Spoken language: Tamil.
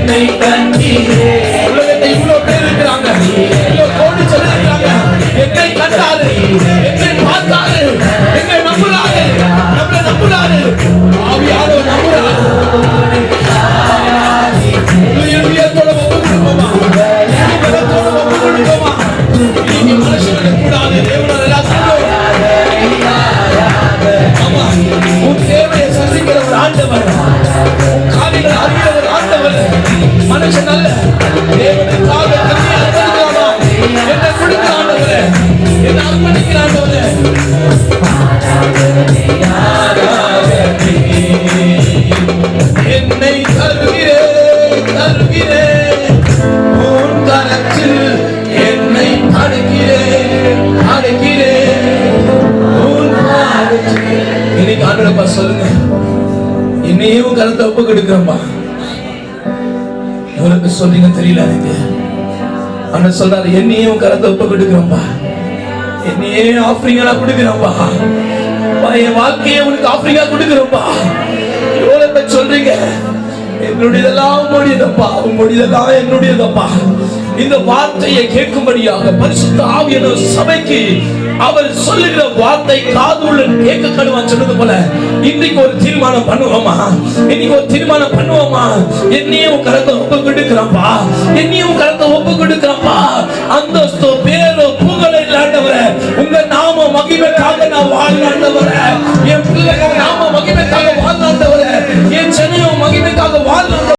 என்னை கண்டீரே. உலகத்தை இவ்வளவு பேர் இருக்கிறாங்க, இவ்வளவு கோடி சொல்லிருக்காங்க. என்னை கண்டாரு, என்னை பார்த்தாரு, என்னை நம்புறாரு, நம்மளை நம்புறாரு. ஆவியானவர் நம்புறாரு. உயர்வியத்தோட ஒப்பு கொடுப்போமா, பலத்தோட ஒப்பு கொடுப்போமா. நீங்க மனுஷனுக்கு கூடாது, தேவனால எல்லாம் சொல்லுவோம். ஆமா, உன் தேவையை சந்திக்கிற ஒரு ஆண்டவர், உன் காரியங்களை அறிகிற ஒரு ஆண்டவர். மனுஷன் அல்ல, தேவனுக்காக தன்னை அர்ப்பணிக்கலாமா? என்னை கொடுக்கிற ஆண்டவரே, என்னை அர்ப்பணிக்கிற ஆண்டவரே. என்னை தருகிறேன், தருகிறேன் உன் கரத்தில். என்னை அடைக்கிறேன், அடைக்கிறேன் உன் பாதத்தில். இன்னைக்கு ஆண்டவரப்பா சொல்லுங்க, என்னையும் கரத்தை ஒப்பு கொடுக்கிறேன்பா. எவ்வளவு சொல்றீங்க தெரியல எனக்கு. ஆண்டவர் சொல்றாரு, என்னையும் கரத்தை ஒப்பு கொடுக்கிறேன்பா. என்னையே ஆஃபரிங்கா கொடுக்கிறேன்பா. என் வாழ்க்கையை உனக்கு ஆஃபரிங்கா கொடுக்கிறேன்பா. எவ்வளவு பேர் சொல்றீங்க, என்னுடையதெல்லாம் உங்களுடையதப்பா, உங்களுடையதெல்லாம் என்னுடையதப்பா. இந்த வார்த்தையை கேட்கும்படியாக பரிசுத்த ஆவியானவர் சபைக்கு அவர் சொல்லுகிற வார்த்தை காதுள்ள கேட்க கடுவான் சொன்னது போல இன்னைக்கு ஒரு தீர்மானம் பண்ணுவோமா? இன்னைக்கு ஒரு தீர்மானம் பண்ணுவோமா? என்னையும் கரத்தை ஒப்பு கொடுக்கிறப்பா, என்னையும் கரத்தை ஒப்பு கொடுக்கிறப்பா. அந்தஸ்தோ பேரோ புகழோ இல்லாண்டவரே, உங்க நாம மகிமைக்காக நான் வாழ்ந்தாண்டவரே, என் பிள்ளைகள் நாம